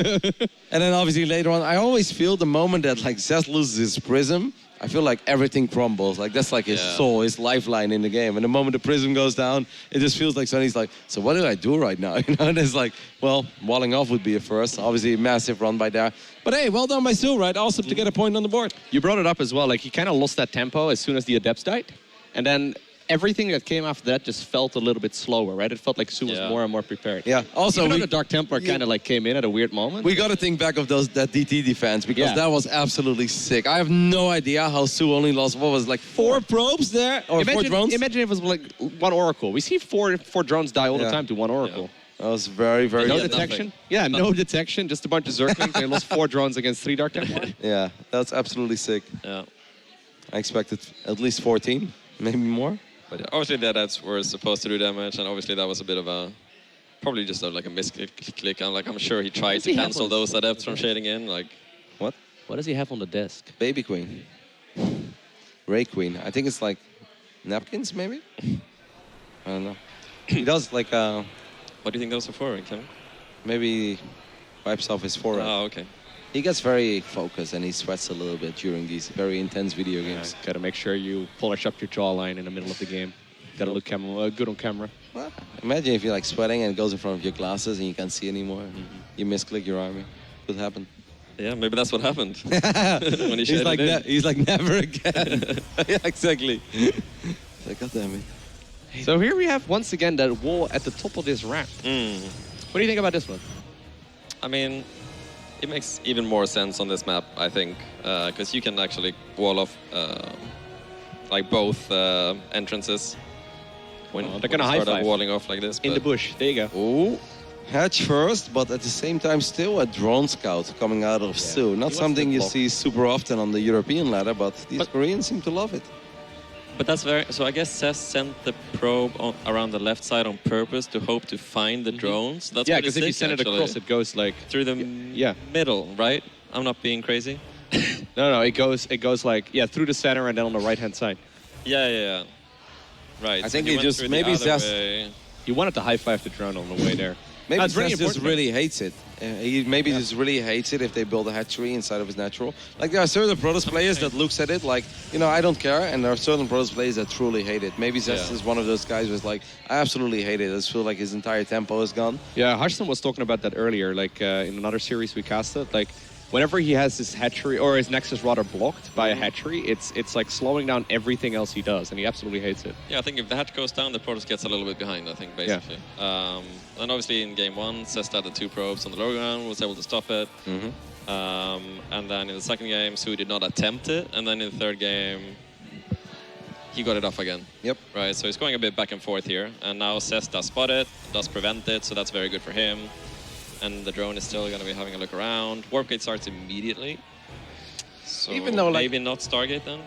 And then, obviously, later on, I always feel the moment that, like, Zest loses his Prism, I feel like everything crumbles. Like, that's like his soul, his lifeline in the game. And the moment the Prism goes down, it just feels like Sonny's like, so what do I do right now? You know, and it's like, well, walling off would be a first. Obviously, a massive run by there. But hey, well done by soO, right? Awesome to get a point on the board. You brought it up as well. Like, he kind of lost that tempo as soon as the Adepts died. And then everything that came after that just felt a little bit slower, right? It felt like soO was more and more prepared. Yeah. Also, the Dark Templar kind of like came in at a weird moment. We got to think back of that DT defense because that was absolutely sick. I have no idea how soO only lost, what was it, like 4 probes there? Or 4 drones? Imagine if it was like 1 Oracle. We see four drones die all the time to 1 Oracle. That was very, very... No detection? Nothing. Yeah, no detection. Just a bunch of Zerglings. They lost 4 drones against 3 Dark Templar. Yeah, that's absolutely sick. Yeah. I expected at least 14, maybe more. But yeah, obviously the Adepts were supposed to do damage, and obviously that was a bit of a... Probably just like a misclick. I'm sure he tried to cancel those Adepts from shading in. Like, what? What does he have on the desk? Baby Queen. Ray Queen. I think it's like napkins, maybe? I don't know. He does like... what do you think those are for, Kevin? Maybe wipes off his forehead. Oh, okay. He gets very focused and he sweats a little bit during these very intense video games. Got to make sure you polish up your jawline in the middle of the game. Got to look good on camera. Well, imagine if you're like sweating and it goes in front of your glasses and you can't see anymore. You misclick your army. Could happen. Yeah, maybe that's what happened. When he he's like, it he's like, never again. Yeah, exactly. Like, God damn it. So here we have once again that wall at the top of this ramp. What do you think about this one? I mean, it makes even more sense on this map, I think, because you can actually wall off like both entrances when they're gonna high five walling off like this. In the bush. There you go. Oh, hatch first, but at the same time still a drone scout coming out of soO. Not something you see super often on the European ladder, but these Koreans seem to love it. But that's very... So I guess Zest sent the probe around the left side on purpose to hope to find the drones. That's because if you send it across, it goes like... Through the middle, right? I'm not being crazy. No, it goes like, through the center and then on the right-hand side. Yeah. Right. I think he just... Maybe Zest... You wanted to high-five the drone on the way there. Maybe That's very Zest just important. really hates it. He maybe just really hates it if they build a hatchery inside of his natural. Like there are certain Protoss players that looks at it like, you know, I don't care, and there are certain Protoss players that truly hate it. Maybe Zest is one of those guys who's like, I absolutely hate it. I just feel like his entire tempo is gone. Yeah, Hudson was talking about that earlier, like in another series we casted. Like, whenever he has his hatchery, or his Nexus rather blocked by a hatchery, it's like slowing down everything else he does, and he absolutely hates it. Yeah, I think if the hatch goes down, the Protoss gets a little bit behind, I think, basically. And obviously in game 1, Zest had the 2 probes on the low ground, was able to stop it. And then in the second game, soO did not attempt it, and then in the third game, he got it off again. Yep. Right, so he's going a bit back and forth here, and now Zest does spot it, does prevent it, so that's very good for him. And the drone is still going to be having a look around. Warp gate starts immediately. So even though, like, maybe not Stargate then?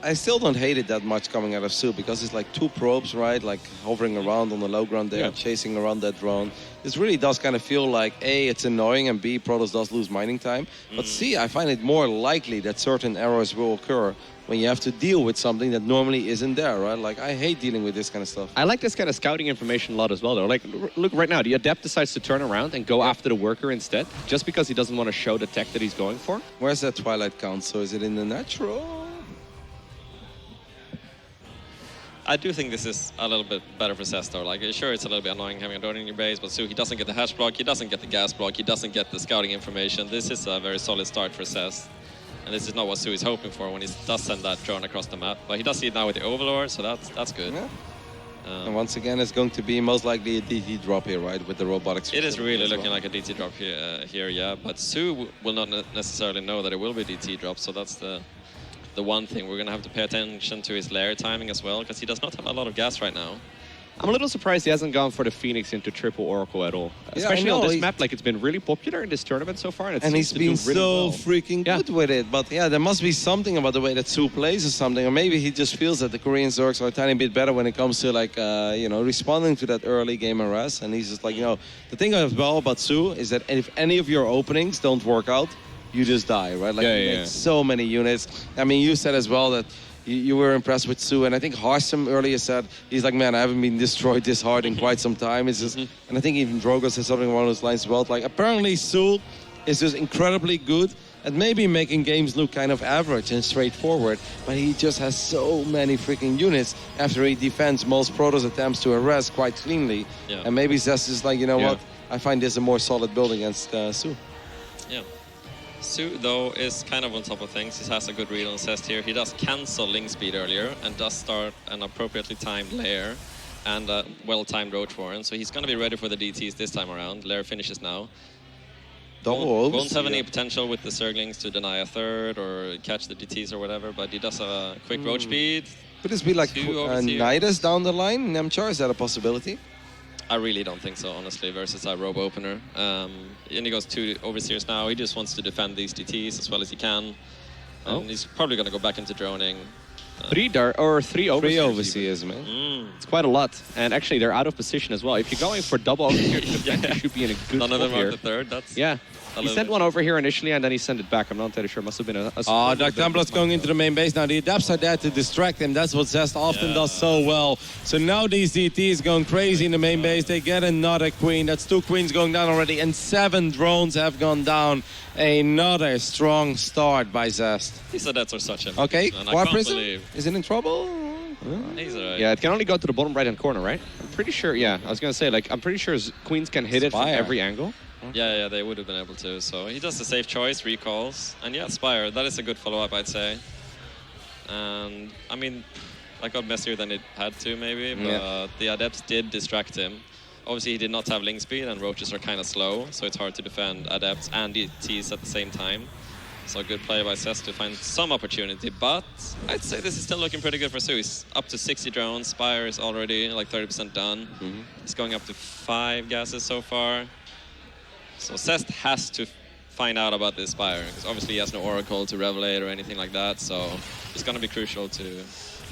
I still don't hate it that much coming out of soO because it's like 2 probes, right? Like hovering around on the low ground there, chasing around that drone. This really does kind of feel like A, it's annoying, and B, Protoss does lose mining time. But C, I find it more likely that certain errors will occur when you have to deal with something that normally isn't there, right? Like, I hate dealing with this kind of stuff. I like this kind of scouting information a lot as well, though. Like, look, right now, the Adept decides to turn around and go after the worker instead, just because he doesn't want to show the tech that he's going for. Where's that Twilight count? So is it in the natural? I do think this is a little bit better for Zest, though. Like, sure, it's a little bit annoying having a drone in your base, but soO, he doesn't get the hatch block, he doesn't get the gas block, he doesn't get the scouting information. This is a very solid start for Zest. And this is not what soO is hoping for when he does send that drone across the map. But he does see it now with the Overlord, so that's good. Yeah. And once again, it's going to be most likely a DT drop here, right, with the robotics. It is really looking like a DT drop here, yeah. But soO will not necessarily know that it will be a DT drop, so that's the one thing. We're going to have to pay attention to his lair timing as well, because he does not have a lot of gas right now. I'm a little surprised he hasn't gone for the Phoenix into triple Oracle at all. Yeah, Especially on this map, like it's been really popular in this tournament so far, and he's been so freaking good with it. But yeah, there must be something about the way that soO plays or something, or maybe he just feels that the Korean Zergs are a tiny bit better when it comes to like you know, responding to that early game harass. And he's just like, you know, the thing as well about soO is that if any of your openings don't work out, you just die, right? Like you make so many units. I mean, you said as well that you were impressed with soO, and I think Harsum earlier said, he's like, man, I haven't been destroyed this hard in quite some time. It's just, and I think even Drogo said something along those lines as well. Like, apparently soO is just incredibly good at maybe making games look kind of average and straightforward, but he just has so many freaking units after he defends most Protoss attempts to harass quite cleanly. Yeah. And maybe Zest is like, you know what, I find this a more solid build against soO. Yeah. soO, though, is kind of on top of things. He has a good read on Zest here. He does cancel link speed earlier and does start an appropriately timed lair and a well-timed Roach Warren. So he's going to be ready for the DTs this time around. Lair finishes now. Won't have any potential with the Zerglings to deny a third or catch the DTs or whatever, but he does have a quick Roach speed. Could this be like Nidus down the line, Nemchar? Is that a possibility? I really don't think so, honestly, versus a robe opener. And he goes 2 overseers now. He just wants to defend these DTs as well as he can. And he's probably going to go back into droning. 3 overseers. 3 overseers, man. It's quite a lot. And actually, they're out of position as well. If you're going for double overseers, you should be in a good None of them here. are the third. That's he sent one over here initially, and then he sent it back. I'm not entirely sure. Must have been a Dark Templar's going into the main base now. The Adepts are there to distract him. That's what Zest often does so well. So now these DTs going crazy in the main base. They get another queen. That's 2 queens going down already, and 7 drones have gone down. Another strong start by Zest. These Adepts are such a okay, War Prism? Believe. Is it in trouble? He's right. Yeah, it can only go to the bottom right-hand corner, right? I'm pretty sure, I was going to say, like, I'm pretty sure queens can hit it from every angle. Yeah, they would have been able to. So he does the safe choice, recalls. And yeah, Spire, that is a good follow-up, I'd say. And, I mean, that got messier than it had to, maybe. But the Adepts did distract him. Obviously, he did not have link speed, and Roaches are kind of slow. So it's hard to defend Adepts and DTs at the same time. So good play by Zest to find some opportunity. But I'd say this is still looking pretty good for soO. He's up to 60 drones. Spire is already like 30% done. He's going up to 5 gases so far. So Zest has to find out about this Spire, because obviously he has no Oracle to Revelate or anything like that, so it's going to be crucial to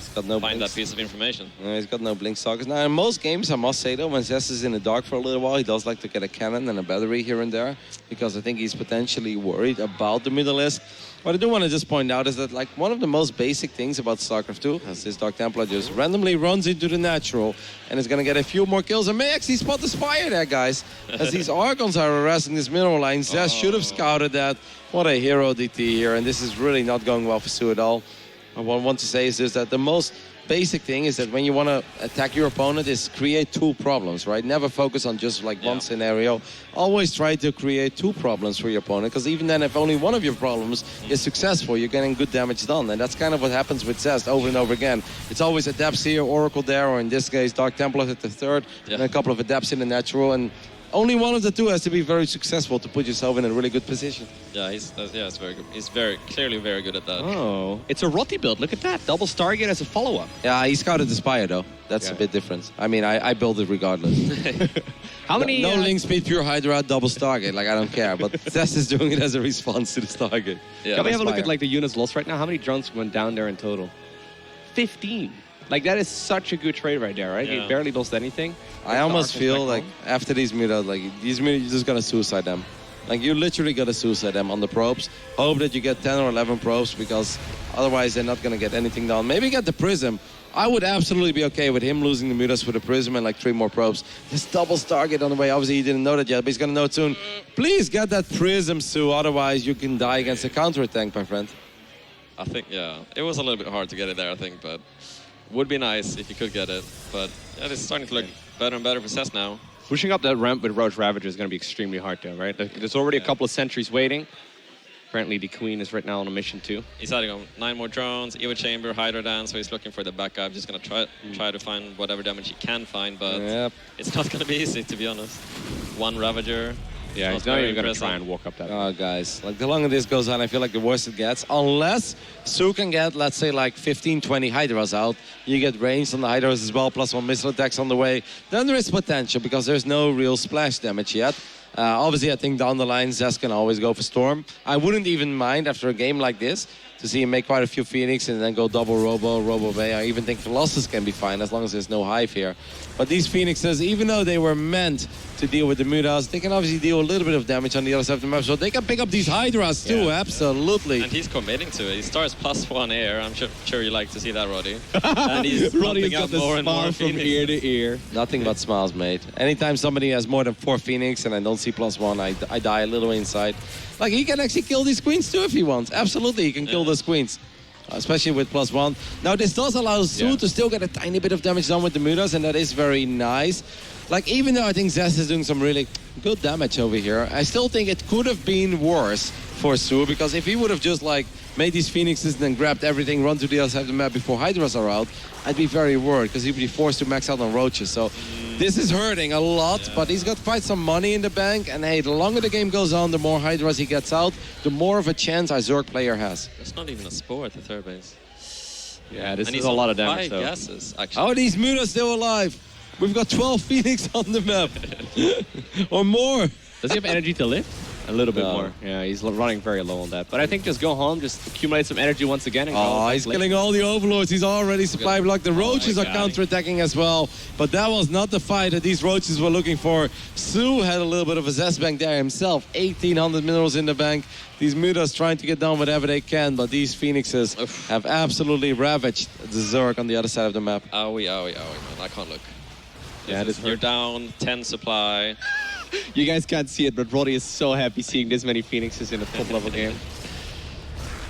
got no find blinks. that piece of information. He's got no blink sockets. Now, in most games, I must say, though, when Zest is in the dark for a little while, he does like to get a cannon and a battery here and there, because I think he's potentially worried about the Mutalisk. What I do want to just point out is that, like, one of the most basic things about StarCraft 2 is this Dark Templar just randomly runs into the natural and is going to get a few more kills and may actually spot the Spire there, guys. As these Archons are harassing this mineral line, Zest should have scouted that. What a hero DT here, and this is really not going well for soO at all. What I want to say is just that the most basic thing is that when you want to attack your opponent is create two problems, right? Never focus on just like one scenario. Always try to create two problems for your opponent, because even then, if only one of your problems is successful, you're getting good damage done. And that's kind of what happens with Zest over and over again. It's always Adepts here, Oracle there, or in this case, Dark Templars at the third, and a couple of Adepts in the natural. And only one of the two has to be very successful to put yourself in a really good position. Yeah, it's very good. He's clearly very good at that. Oh, it's a Rotti build. Look at that. Double Stargate as a follow-up. Yeah, he scouted the Spire, though. That's a bit different. I mean, I build it regardless. How many... No link speed, pure Hydra, double Stargate. Like, I don't care. But Zest is doing it as a response to the Stargate. Yeah, Can we have a look at like the units lost right now? How many drones went down there in total? 15. Like, that is such a good trade right there, right? Yeah. He barely lost anything. I almost feel like after these mutas, like these mutas, you just gotta suicide them. Like, you literally gotta suicide them on the probes. Hope that you get 10 or 11 probes, because otherwise they're not gonna get anything done. Maybe get the Prism. I would absolutely be okay with him losing the mutas for the Prism and like 3 more probes. This double Stargate on the way. Obviously, he didn't know that yet, but he's gonna know it soon. Please get that Prism, soO. Otherwise, you can die against a counterattack, my friend. I think, it was a little bit hard to get it there, I think, but would be nice if you could get it. But yeah, it's starting to look better and better for Zest now. Pushing up that ramp with Roach Ravager is going to be extremely hard, though, right? There's already a couple of sentries waiting. Apparently, the Queen is right now on a mission, too. He's adding on 9 more drones, Evo Chamber, Hydra Dance, so he's looking for the backup. Just going to try to find whatever damage he can find, but it's not going to be easy, to be honest. 1 Ravager. Yeah, he's not even going to try and walk up that. Oh, guys, like the longer this goes on, I feel like the worse it gets. Unless soO can get, let's say, like 15, 20 Hydras out. You get range on the Hydras as well, plus 1 missile attacks on the way. Then there is potential, because there's no real splash damage yet. Obviously, I think down the line, Zest can always go for Storm. I wouldn't even mind after a game like this to see him make quite a few Phoenix and then go double Robo Bay. I even think Colossus can be fine as long as there's no Hive here. But these Phoenixes, even though they were meant to deal with the Mutas, they can obviously deal a little bit of damage on the other side of the map. So they can pick up these Hydras too, absolutely. And he's committing to it. He starts +1 air. I'm sure you like to see that, Roddy. And he's Roddy's up got more the and more smile from Phoenix. ear to ear. Nothing but smiles, mate. Anytime somebody has more than 4 Phoenix and I don't see +1, I die a little inside. Like, he can actually kill these queens too if he wants. Absolutely, he can kill those queens. Especially with +1. Now, this does allow soO to still get a tiny bit of damage done with the mutas, and that is very nice. Like, even though I think Zest is doing some really good damage over here, I still think it could have been worse for soO, because if he would have just, like, made these Phoenixes and then grabbed everything, run to the other side of the map before Hydras are out, I'd be very worried, because he'd be forced to max out on Roaches. So this is hurting a lot, but he's got quite some money in the bank, and hey, the longer the game goes on, the more Hydras he gets out, the more of a chance our Zerg player has. There's not even a spore at the third base. Yeah, this And is he's a lot on of damage, 5 though. gases, actually. Oh, these mutas still alive. We've got 12 Phoenix on the map. Or more. Does he have energy to lift? A little bit No. more. Yeah, he's running very low on that. But I think just go home, just accumulate some energy once again. And Oh, he's killing all the Overlords. He's already supply blocked. The Roaches are God. counter-attacking as well. But that was not the fight that these Roaches were looking for. soO had a little bit of a Zest bank there himself. 1,800 minerals in the bank. These mutas trying to get done whatever they can, but these Phoenixes have absolutely ravaged the Zerg on the other side of the map. Owie, man. I can't look. Yeah, You're down 10 supply. You guys can't see it, but Roddy is so happy seeing this many Phoenixes in a top-level game.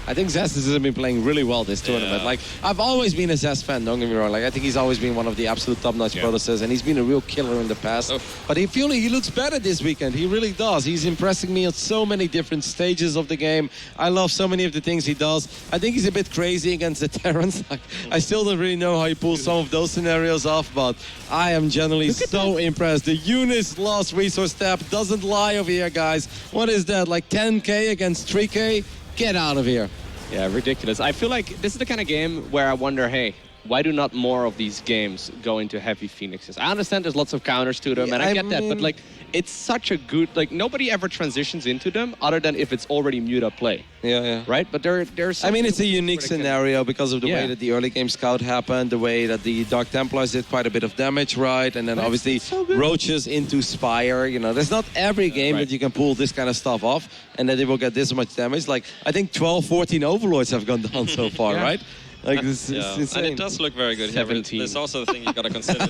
I think Zest has been playing really well this tournament. Yeah. Like, I've always been a Zest fan, don't get me wrong. Like, I think he's always been one of the absolute top-notch protesters, and he's been a real killer in the past. But I feel like he looks better this weekend. He really does. He's impressing me on so many different stages of the game. I love so many of the things he does. I think he's a bit crazy against the Terrans. Like, I still don't really know how he pulls some of those scenarios off, but I am generally so impressed. The Eunice lost resource tap doesn't lie over here, guys. What is that, like 10K against 3K? Get out of here. Yeah, ridiculous. I feel like this is the kind of game where I wonder, hey, why do not more of these games go into heavy Phoenixes? I understand there's lots of counters to them, and I get that, but like, it's such a good, like, nobody ever transitions into them other than if it's already mute up play. Yeah. Right? But there's. I mean, it's a unique scenario because of the way that the early game scout happened, the way that the Dark Templars did quite a bit of damage, right? And then obviously roaches into Spire. You know, there's not every game that you can pull this kind of stuff off and that they will get this much damage. Like, I think 12, 14 Overlords have gone down so far, right? Like, this is insane. And it does look very good here, but there's also the thing you got to consider.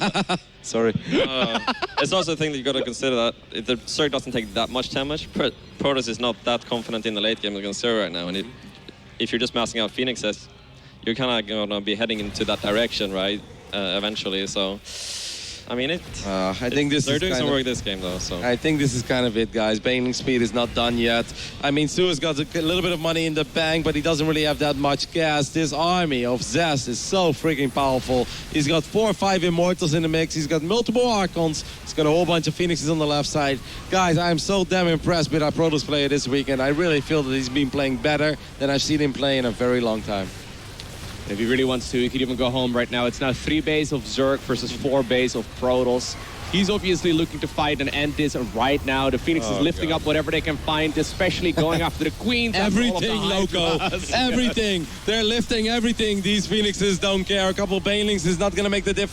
Sorry. It's also the thing that you got to consider that if the Zerg doesn't take that much damage, Protoss is not that confident in the late game against Zerg right now. And if you're just massing out Phoenixes, you're kind of going to be heading into that direction, right? Eventually. So, I mean, I think they're doing some work this game, though. So I think this is kind of it, guys. Baneling speed is not done yet. I mean, soO has got a little bit of money in the bank, but he doesn't really have that much gas. This army of Zest is so freaking powerful. He's got 4 or 5 Immortals in the mix. He's got multiple Archons. He's got a whole bunch of Phoenixes on the left side. Guys, I'm so damn impressed with our Protoss player this weekend. I really feel that he's been playing better than I've seen him play in a very long time. If he really wants to, he could even go home right now. It's now 3 bays of Zerg versus 4 bays of Protoss. He's obviously looking to fight and end this right now. The Phoenix is lifting up whatever they can find, especially going after the Queens. Everything, Loco. Everything. They're lifting everything. These Phoenixes don't care. A couple of Banelings is not going to make the difference.